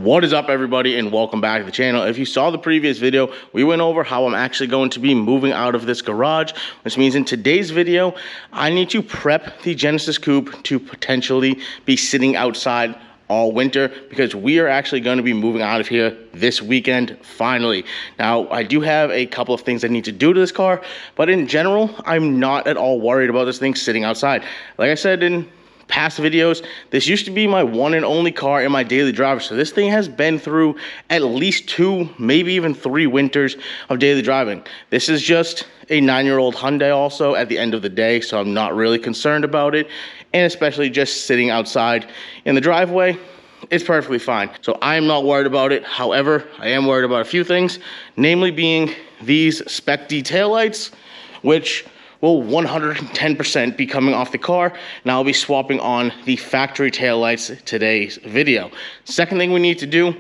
What is up, everybody, and welcome back to the channel. If you saw the previous video, we went over how I'm actually going to be moving out of this garage, which means in today's video, I need to prep the Genesis Coupe to potentially be sitting outside all winter, because we are actually going to be moving out of here this weekend, finally. Now, I do have a couple of things I need to do to this car, but in general, I'm not at all worried about this thing sitting outside. Like I said in past videos, this used to be my one and only car in my daily driver, so this thing has been through at least 2, maybe even 3 winters of daily driving. This is just a 9-year-old Hyundai also at the end of the day, so I'm not really concerned about it, and especially just sitting outside in the driveway, it's perfectly fine. So I am not worried about it. However, I am worried about a few things, namely being these Spec D taillights, which will 110% be coming off the car, and I'll be swapping on the factory taillights today's video. Second thing we need to do,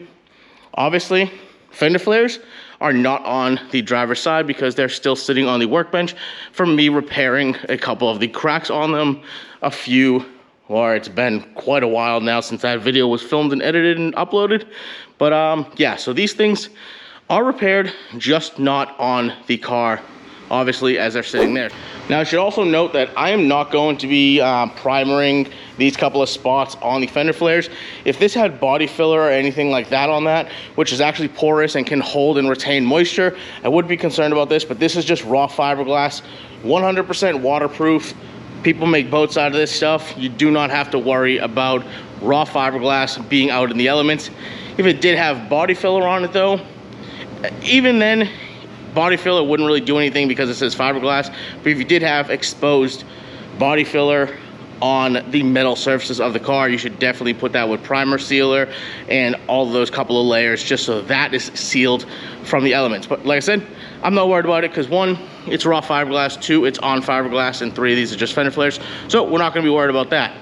obviously, fender flares are not on the driver's side because they're still sitting on the workbench for me repairing a couple of the cracks on them. It's been quite a while now since that video was filmed and edited and uploaded. But yeah, so these things are repaired, just not on the car, obviously, as they're sitting there. Now, I should also note that I am not going to be primering these couple of spots on the fender flares. If this had body filler or anything like that on that, which is actually porous and can hold and retain moisture, I would be concerned about this, but this is just raw fiberglass, 100% waterproof. People make boats out of this stuff. You do not have to worry about raw fiberglass being out in the elements. If it did have body filler on it though, even then, body filler wouldn't really do anything because it says fiberglass. But if you did have exposed body filler on the metal surfaces of the car, you should definitely put that with primer sealer and all of those couple of layers, just so that is sealed from the elements. But like I said, I'm not worried about it because 1, it's raw fiberglass, 2, it's on fiberglass, and 3, these are just fender flares. So we're not going to be worried about that.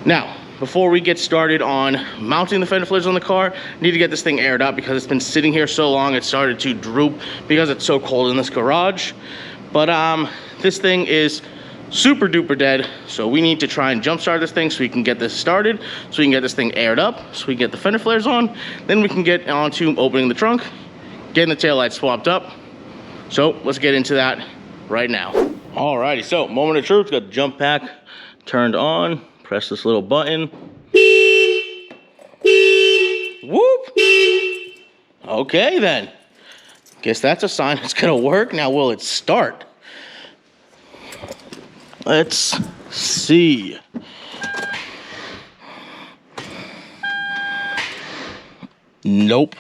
Now, before we get started on mounting the fender flares on the car, I need to get this thing aired up because it's been sitting here so long it started to droop because it's so cold in this garage. But this thing is super duper dead, so we need to try and jump start this thing so we can get this started, so we can get this thing aired up, so we can get the fender flares on. Then we can get on to opening the trunk, getting the taillights swapped up. So let's get into that right now. Alrighty, so moment of truth, got the jump pack turned on. Press this little button. Whoop! Okay then. Guess that's a sign it's gonna work. Now will it start? Let's see. Nope.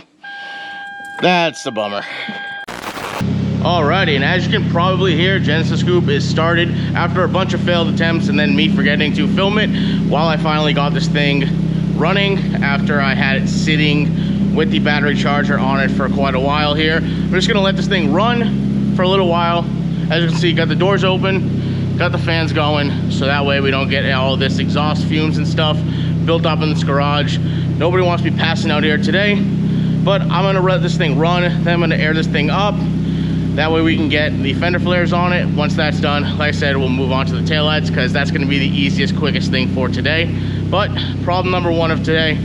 That's a bummer. Alrighty, and as you can probably hear, Genesis Coupe is started after a bunch of failed attempts and then me forgetting to film it while I finally got this thing running after I had it sitting with the battery charger on it for quite a while here. We're just gonna let this thing run for a little while. As you can see, got the doors open, got the fans going, so that way we don't get all this exhaust fumes and stuff built up in this garage. Nobody wants to be passing out here today, but I'm gonna let this thing run, then I'm gonna air this thing up. That way we can get the fender flares on it. Once that's done, like I said, we'll move on to the taillights because that's going to be the easiest, quickest thing for today. But problem number 1 of today,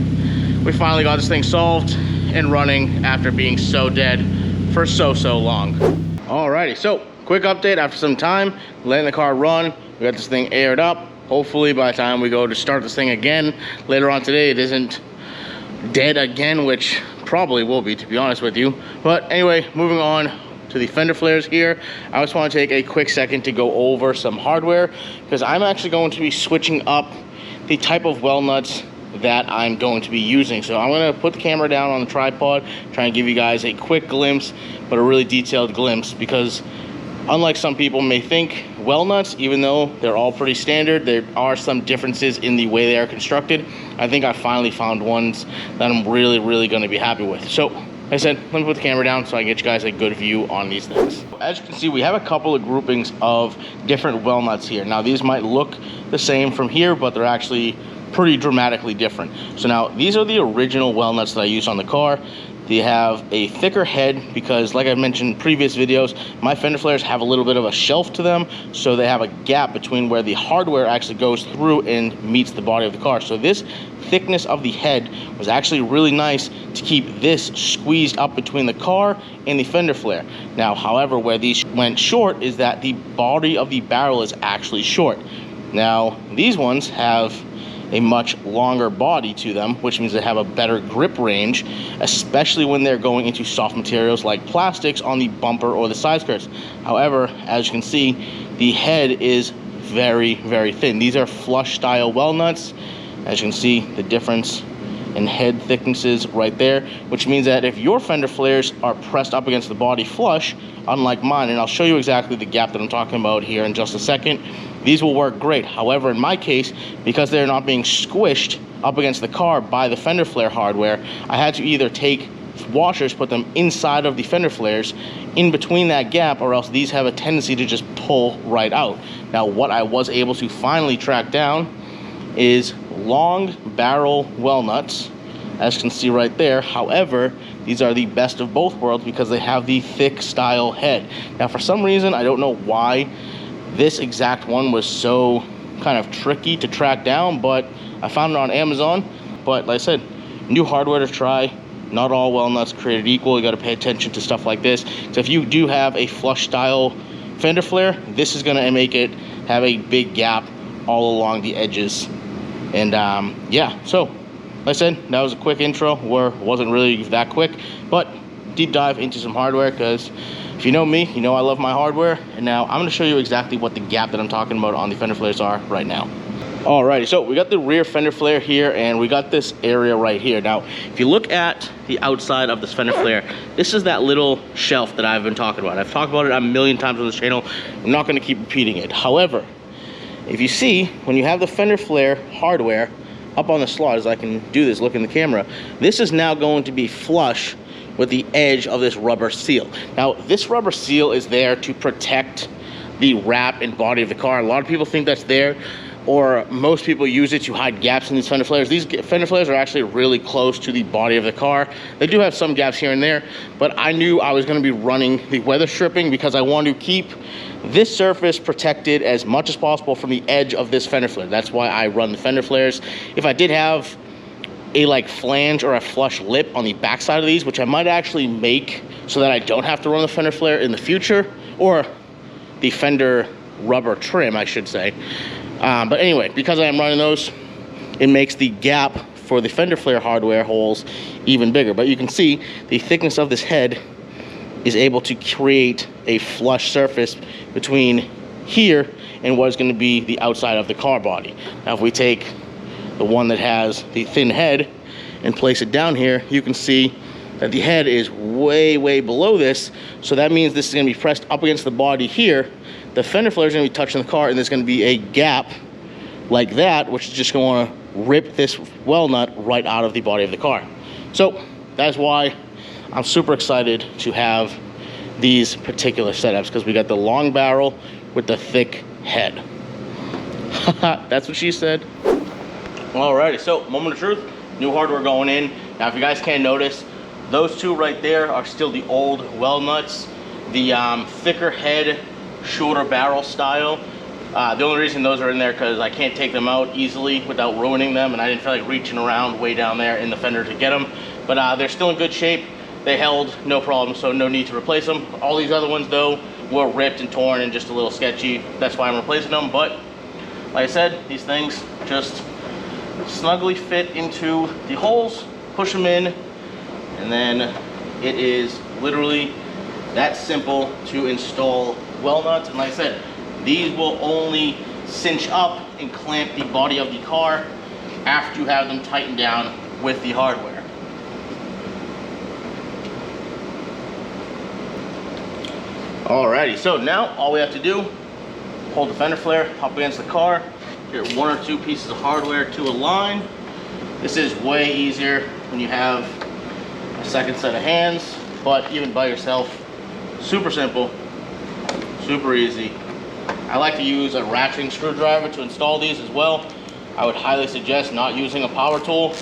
we finally got this thing solved and running after being so dead for so long. Alrighty, so quick update after some time, letting the car run. We got this thing aired up. Hopefully by the time we go to start this thing again later on today, it isn't dead again, which probably will be, to be honest with you. But anyway, moving on to the fender flares here. I just want to take a quick second to go over some hardware because I'm actually going to be switching up the type of well nuts that I'm going to be using. So I'm going to put the camera down on the tripod, try and give you guys a quick glimpse, but a really detailed glimpse, because unlike some people may think, well nuts, even though they're all pretty standard, there are some differences in the way they are constructed. I think I finally found ones that I'm really going to be happy with. So like I said, let me put the camera down so I can get you guys a good view on these things. As you can see, we have a couple of groupings of different well nuts here. Now, these might look the same from here, but they're actually pretty dramatically different. So now, these are the original well nuts that I use on the car. They have a thicker head because, like I mentioned in previous videos, my fender flares have a little bit of a shelf to them, so they have a gap between where the hardware actually goes through and meets the body of the car. So this thickness of the head was actually really nice to keep this squeezed up between the car and the fender flare. Now, however, where these went short is that the body of the barrel is actually short. Now, these ones have a much longer body to them, which means they have a better grip range, especially when they're going into soft materials like plastics on the bumper or the side skirts. However, as you can see, the head is very, very thin. These are flush style well nuts. As you can see, the difference in head thicknesses right there, which means that if your fender flares are pressed up against the body flush, unlike mine, and I'll show you exactly the gap that I'm talking about here in just a second, these will work great. However, in my case, because they're not being squished up against the car by the fender flare hardware, I had to either take washers, put them inside of the fender flares, in between that gap, or else these have a tendency to just pull right out. Now, what I was able to finally track down is long barrel well nuts, as you can see right there. However, these are the best of both worlds because they have the thick style head. Now, for some reason, I don't know why this exact one was so kind of tricky to track down, but I found it on Amazon. But like I said, new hardware to try. Not all well nuts created equal. You got to pay attention to stuff like this. So if you do have a flush style fender flare, this is going to make it have a big gap all along the edges. And yeah, so like I said, that was a quick intro, or wasn't really that quick, but deep dive into some hardware, because if you know me, you know I love my hardware. And now I'm going to show you exactly what the gap that I'm talking about on the fender flares are right now. Alrighty, so we got the rear fender flare here, and we got this area right here. Now, if you look at the outside of this fender flare, this is that little shelf that I've been talking about. I've talked about it a million times on this channel. I'm not going to keep repeating it. However, if you see, when you have the fender flare hardware up on the slot, as I can do this, look in the camera, this is now going to be flush with the edge of this rubber seal. Now, this rubber seal is there to protect the wrap and body of the car. A lot of people think that's there, or most people use it to hide gaps in these fender flares. These fender flares are actually really close to the body of the car. They do have some gaps here and there, but I knew I was going to be running the weather stripping because I want to keep this surface protected as much as possible from the edge of this fender flare. That's why I run the fender flares. If I did have a like flange or a flush lip on the back side of these, which I might actually make so that I don't have to run the fender flare in the future, or the fender rubber trim, I should say. But anyway, because I am running those, it makes the gap for the fender flare hardware holes even bigger. But you can see the thickness of this head is able to create a flush surface between here and what is going to be the outside of the car body. Now, if we take the one that has the thin head and place it down here, you can see that the head is way, way below this. So that means this is going to be pressed up against the body here. The fender flare is going to be touching the car, and there's going to be a gap like that, which is just going to rip this well nut right out of the body of the car. So that's why I'm super excited to have these particular setups, because we got the long barrel with the thick head. That's what she said. Alrighty, so moment of truth, new hardware going in. Now, if you guys can't notice, those two right there are still the old well nuts, the thicker head, shorter barrel style. The only reason those are in there because I can't take them out easily without ruining them, and I didn't feel like reaching around way down there in the fender to get them. But they're still in good shape. They held no problem, so no need to replace them. All these other ones though were ripped and torn and just a little sketchy. That's why I'm replacing them. But like I said, these things just snugly fit into the holes, push them in, and then it is literally that simple to install well nuts. And like I said, these will only cinch up and clamp the body of the car after you have them tightened down with the hardware. Alrighty, so now all we have to do, hold the fender flare up against the car, get one or two pieces of hardware to align. This is way easier when you have a second set of hands, but even by yourself, super simple, super easy. I like to use a ratcheting screwdriver to install these as well. I would highly suggest not using a power tool.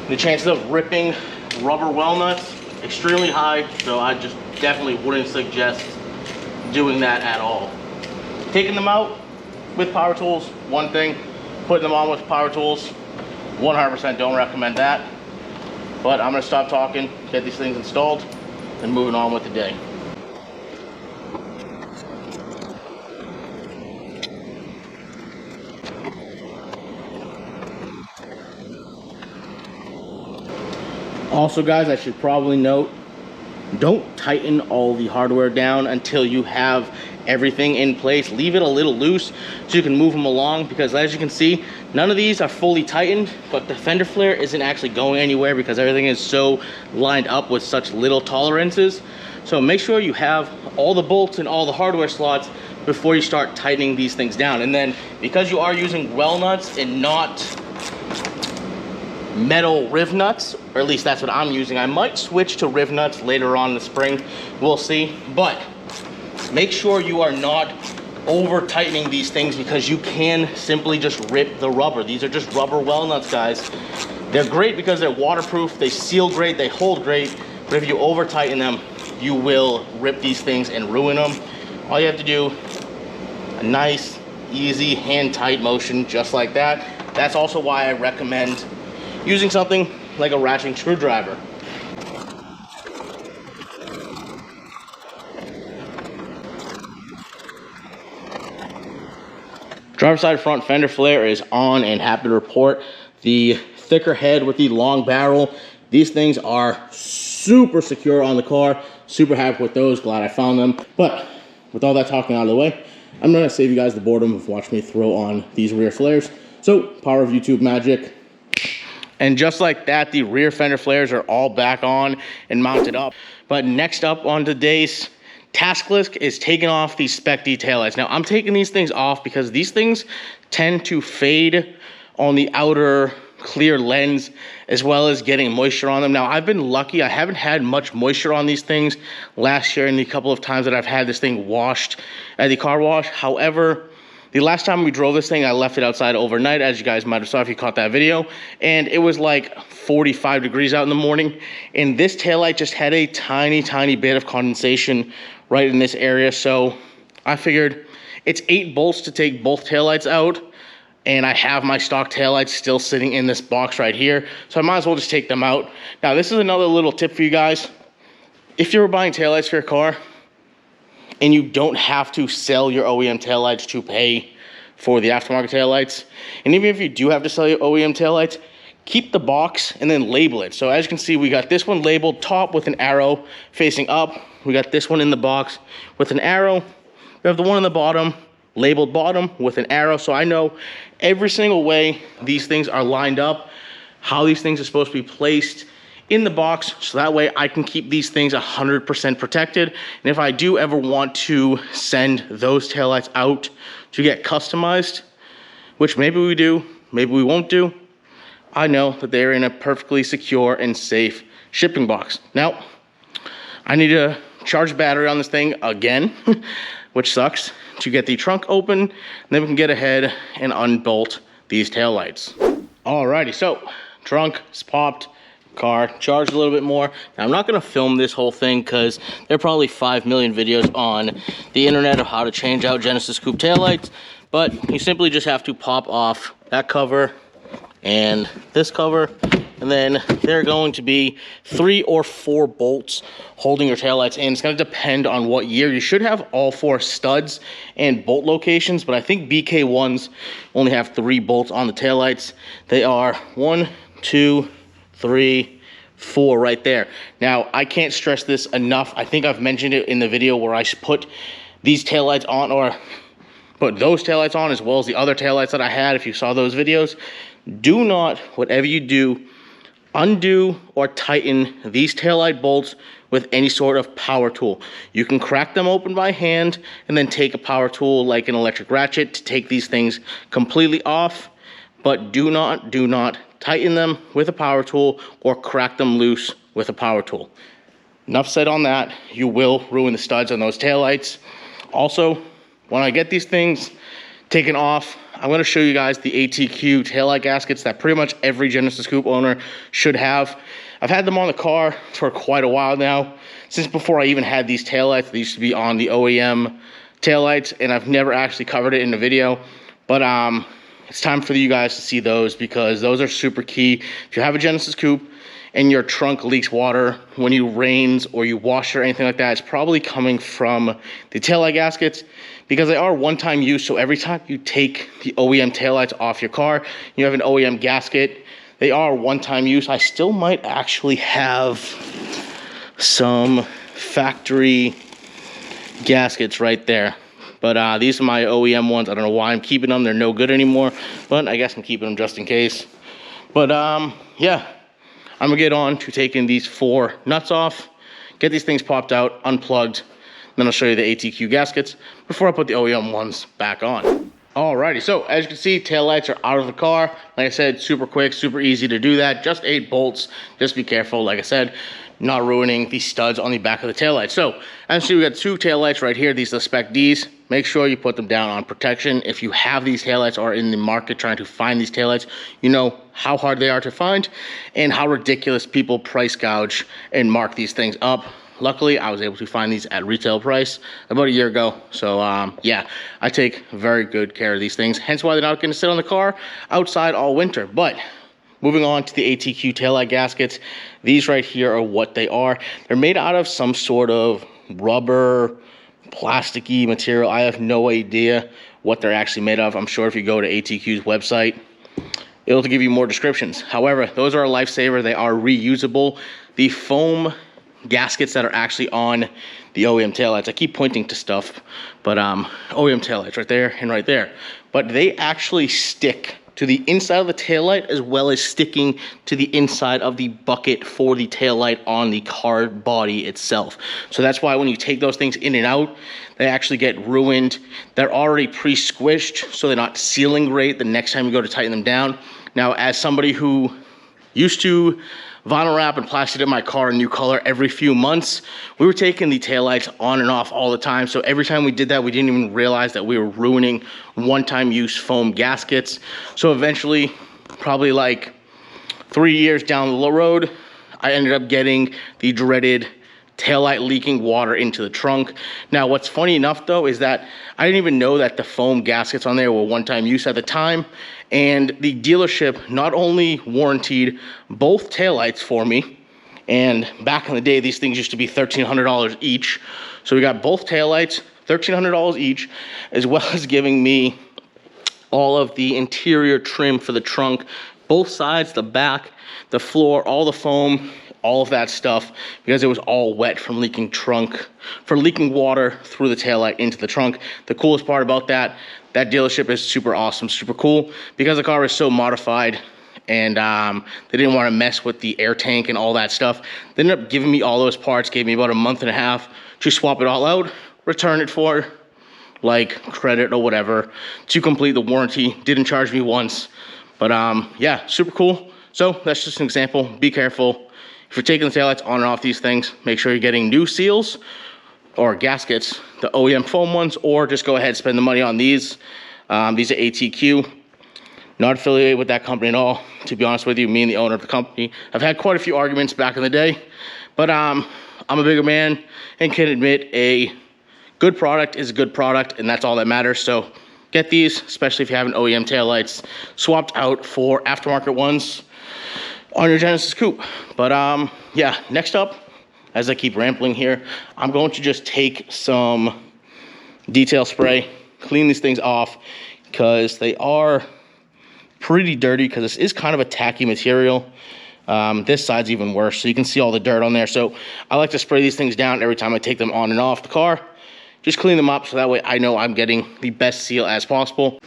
The chances of ripping rubber well nuts, extremely high, so I just definitely wouldn't suggest doing that at all. Taking them out with power tools, one thing. Putting them on with power tools, 100% don't recommend that. But I'm gonna stop talking, get these things installed, and moving on with the day. Also guys, I should probably note, don't tighten all the hardware down until you have everything in place. Leave it a little loose so you can move them along, because as you can see, none of these are fully tightened, but the fender flare isn't actually going anywhere because everything is so lined up with such little tolerances. So make sure you have all the bolts and all the hardware slots before you start tightening these things down. And then because you are using well nuts and not metal riv nuts, or at least that's what I'm using. I might switch to riv nuts later on in the spring, we'll see. But make sure you are not over tightening these things, because you can simply just rip the rubber. These are just rubber well nuts, guys. They're great because they're waterproof, they seal great, they hold great, but if you over tighten them, you will rip these things and ruin them. All you have to do, a nice, easy, hand tight motion, just like that. That's also why I recommend using something like a ratcheting screwdriver. Driver's side front fender flare is on and happy to report. The thicker head with the long barrel, these things are super secure on the car. Super happy with those, glad I found them. But with all that talking out of the way, I'm gonna save you guys the boredom of watching me throw on these rear flares. So, power of YouTube magic. And just like that, the rear fender flares are all back on and mounted up. But next up on today's task list is taking off these Spec D taillights. Now, I'm taking these things off because these things tend to fade on the outer clear lens, as well as getting moisture on them. Now, I've been lucky. I haven't had much moisture on these things last year in the couple of times that I've had this thing washed at the car wash. However, the last time we drove this thing, I left it outside overnight, as you guys might have saw if you caught that video, and it was like 45 degrees out in the morning, and this taillight just had a tiny bit of condensation right in this area. So I figured it's 8 bolts to take both taillights out, and I have my stock taillights still sitting in this box right here, so I might as well just take them out. Now, this is another little tip for you guys. If you're buying taillights for your car, and you don't have to sell your OEM taillights to pay for the aftermarket taillights, and even if you do have to sell your OEM taillights, keep the box and then label it. So as you can see, we got this one labeled top with an arrow facing up. We got this one in the box with an arrow. We have the one on the bottom labeled bottom with an arrow. So I know every single way these things are lined up, how these things are supposed to be placed in the box, so that way I can keep these things 100% protected. And if I do ever want to send those taillights out to get customized, which maybe we do, maybe we won't do, I know that they're in a perfectly secure and safe shipping box. Now, I need to charge the battery on this thing again, which sucks, to get the trunk open, and then we can get ahead and unbolt these taillights. Alrighty, so trunk is popped, car charged a little bit more. Now, I'm not going to film this whole thing because there are probably 5 million videos on the internet of how to change out Genesis Coupe taillights, but you simply just have to pop off that cover and this cover, and then there are going to be 3 or 4 bolts holding your taillights in. It's going to depend on what year. You should have all 4 studs and bolt locations, but I think BK1s only have 3 bolts on the taillights. They are 1, 2, 3, 4 right there. Now, I can't stress this enough. I think I've mentioned it in the video where I put these taillights on, or put those taillights on, as well as the other taillights that I had, if you saw those videos. Do not, whatever you do, undo or tighten these taillight bolts with any sort of power tool. You can crack them open by hand and then take a power tool like an electric ratchet to take these things completely off, but do not tighten them with a power tool or crack them loose with a power tool. Enough said on that. You will ruin the studs on those taillights. Also, when I get these things taken off, I'm going to show you guys the ATQ taillight gaskets that pretty much every Genesis Coupe owner should have. I've had them on the car for quite a while now. Since before I even had these taillights, they used to be on the OEM taillights, and I've never actually covered it in a video. But it's time for you guys to see those, because those are super key. If you have a Genesis Coupe and your trunk leaks water when you rains or you wash or anything like that, it's probably coming from the taillight gaskets, because they are one-time use. So every time you take the OEM taillights off your car, you have an OEM gasket. They are one-time use. I still might actually have some factory gaskets right there, but these are my OEM ones. I don't know why I'm keeping them. They're no good anymore, but I guess I'm keeping them just in case. But yeah, I'm gonna get on to taking these 4 nuts off, get these things popped out, unplugged, then I'll show you the ATQ gaskets before I put the OEM ones back on. Alrighty, so as you can see, taillights are out of the car. Like I said, super quick, super easy to do that. Just 8 bolts. Just be careful, like I said, not ruining the studs on the back of the taillight. So as you see, we got 2 taillights right here. These are the Spec Ds. Make sure you put them down on protection. If you have these taillights or are in the market trying to find these taillights, you know how hard they are to find and how ridiculous people price gouge and mark these things up. Luckily, I was able to find these at retail price about a year ago. So yeah, I take very good care of these things. Hence why they're not going to sit on the car outside all winter. But moving on to the ATQ taillight gaskets, these right here are what they are. They're made out of some sort of rubber, plasticky material. I have no idea what they're actually made of. I'm sure if you go to ATQ's website, it'll give you more descriptions. However, those are a lifesaver. They are reusable. The foam gaskets that are actually on the OEM taillights, I keep pointing to stuff, but OEM taillights right there and right there, but they actually stick to the inside of the taillight as well as sticking to the inside of the bucket for the taillight on the car body itself. So that's why when you take those things in and out, they actually get ruined. They're already pre-squished, so they're not sealing great the next time you go to tighten them down. Now, as somebody who used to vinyl wrap and plastic in my car a new color every few months, we were taking the taillights on and off all the time. So every time we did that, we didn't even realize that we were ruining one-time use foam gaskets. So eventually, probably like 3 years down the road, I ended up getting the dreaded taillight leaking water into the trunk. Now, what's funny enough though is that I didn't even know that the foam gaskets on there were one-time use at the time, and the dealership not only warranted both taillights for me, and back in the day these things used to be $1,300 each, so we got both taillights, $1,300 each, as well as giving me all of the interior trim for the trunk, both sides, the back, the floor, all the foam, all of that stuff, because it was all wet from leaking water through the taillight into the trunk. The coolest part about that dealership is super awesome, super cool, because the car is so modified and they didn't want to mess with the air tank and all that stuff. They ended up giving me all those parts, gave me about a month and a half to swap it all out, return it for like credit or whatever to complete the warranty. Didn't charge me once, but yeah, super cool. So that's just an example. Be careful. If you're taking the taillights on and off these things, make sure you're getting new seals or gaskets, the OEM foam ones, or just go ahead and spend the money on these. These are ATQ. Not affiliated with that company at all. To be honest with you, me and the owner of the company have had quite a few arguments back in the day, but I'm a bigger man and can admit a good product is a good product, and that's all that matters. So get these, especially if you have an OEM taillights swapped out for aftermarket ones on your Genesis Coupe. But yeah, next up, as I keep rambling here, I'm going to just take some detail spray, clean these things off, because they are pretty dirty, because this is kind of a tacky material. This side's even worse, so you can see all the dirt on there. So I like to spray these things down every time I take them on and off the car. Just clean them up so that way I know I'm getting the best seal as possible.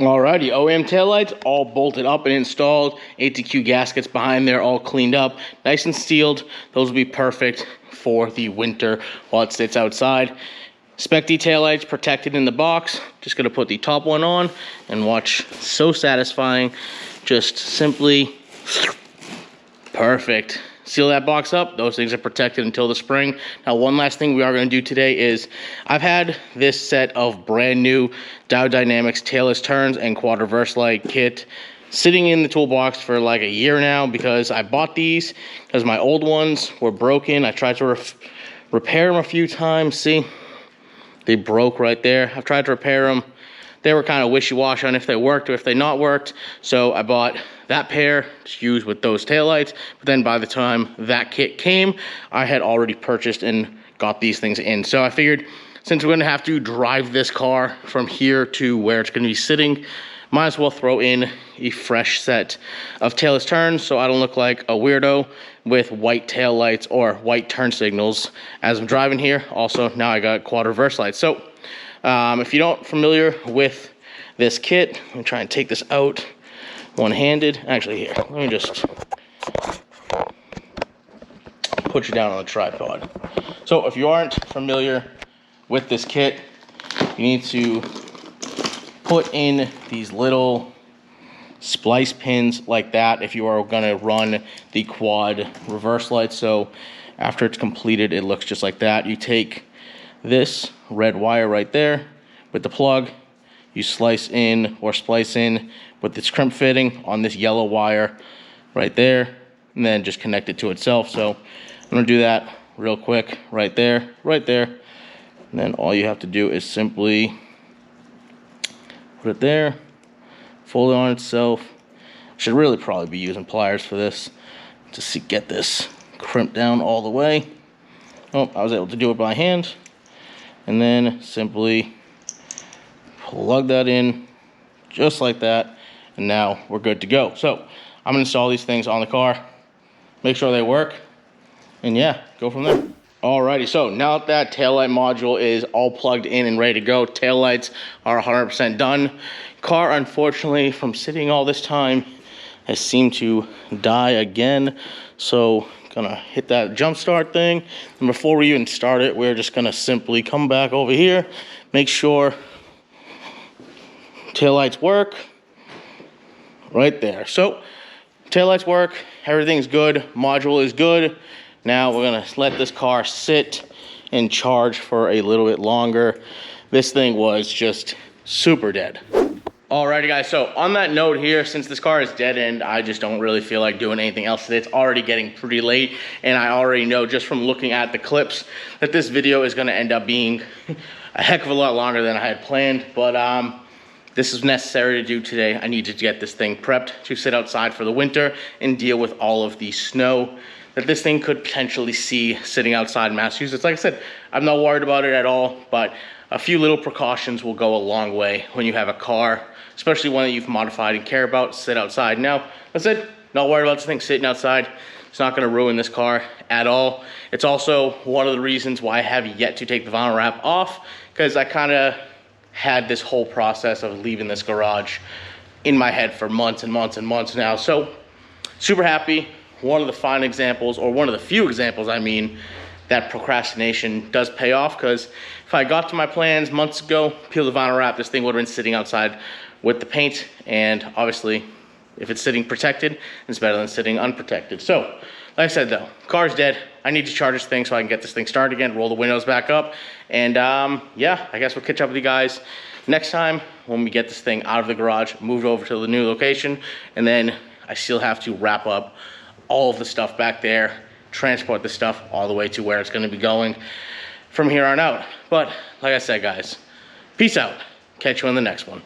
Alrighty, OEM taillights all bolted up and installed. ATQ gaskets behind there all cleaned up, nice and sealed. Those will be perfect for the winter while it sits outside. Spec D taillights protected in the box. Just gonna put the top one on and watch. So satisfying. Just simply perfect. Seal that box up. Those things are protected until the spring. Now, one last thing we are going to do today is I've had this set of brand new Dow Dynamics tailless turns and quad reverse light kit sitting in the toolbox for like a year now, because I bought these because my old ones were broken. I tried to repair them a few times. See, they broke right there. I've tried to repair them. They were kind of wishy-washy on if they worked or if they not worked. So I bought that pair to use with those taillights. But then by the time that kit came, I had already purchased and got these things in. So I figured, since we're gonna have to drive this car from here to where it's gonna be sitting, might as well throw in a fresh set of tailless turns so I don't look like a weirdo with white tail lights or white turn signals as I'm driving here. Also, now I got quad reverse lights. So if you're not familiar with this kit, I'm gonna try and take this out one-handed. Actually, here, let me just put you down on the tripod. So if you aren't familiar with this kit, you need to put in these little splice pins like that if you are gonna run the quad reverse light. So after it's completed, it looks just like that. You take this red wire right there with the plug, you slice in or splice in with this crimp fitting on this yellow wire right there, and then just connect it to itself. So I'm gonna do that real quick right there, and then all you have to do is simply put it there, fold it on itself. Should really probably be using pliers for this to get this crimped down all the way. Oh, I was able to do it by hand. And then simply plug that in just like that, and now we're good to go. So I'm gonna install these things on the car, make sure they work, and yeah, go from there. Alrighty, so now that taillight module is all plugged in and ready to go, taillights are 100% done. Car, unfortunately, from sitting all this time, has seemed to die again. So gonna hit that jump start thing, and before we even start it, we're just gonna simply come back over here, make sure taillights work right there. So taillights work, everything's good, module is good. Now we're gonna let this car sit and charge for a little bit longer. This thing was just super dead. Alrighty guys, so on that note here, since this car is dead end, I just don't really feel like doing anything else today. It's already getting pretty late, and I already know just from looking at the clips that this video is gonna end up being a heck of a lot longer than I had planned, but this is necessary to do today. I need to get this thing prepped to sit outside for the winter and deal with all of the snow that this thing could potentially see sitting outside Massachusetts. Like I said, I'm not worried about it at all, but a few little precautions will go a long way when you have a car, especially one that you've modified and care about, sit outside. Now, that's it. Not worried about this thing sitting outside. It's not gonna ruin this car at all. It's also one of the reasons why I have yet to take the vinyl wrap off, because I kinda had this whole process of leaving this garage in my head for months and months and months now. So, super happy. One of the fine examples, or one of the few examples, I mean, that procrastination does pay off, because if I got to my plans months ago, peel the vinyl wrap, this thing would have been sitting outside with the paint, and obviously if it's sitting protected, it's better than sitting unprotected. So like I said though, car's dead. I need to charge this thing so I can get this thing started again, roll the windows back up, and yeah, I guess we'll catch up with you guys next time when we get this thing out of the garage, moved over to the new location, and then I still have to wrap up all of the stuff back there, transport the stuff all the way to where it's gonna be going from here on out. But like I said guys, peace out. Catch you on the next one.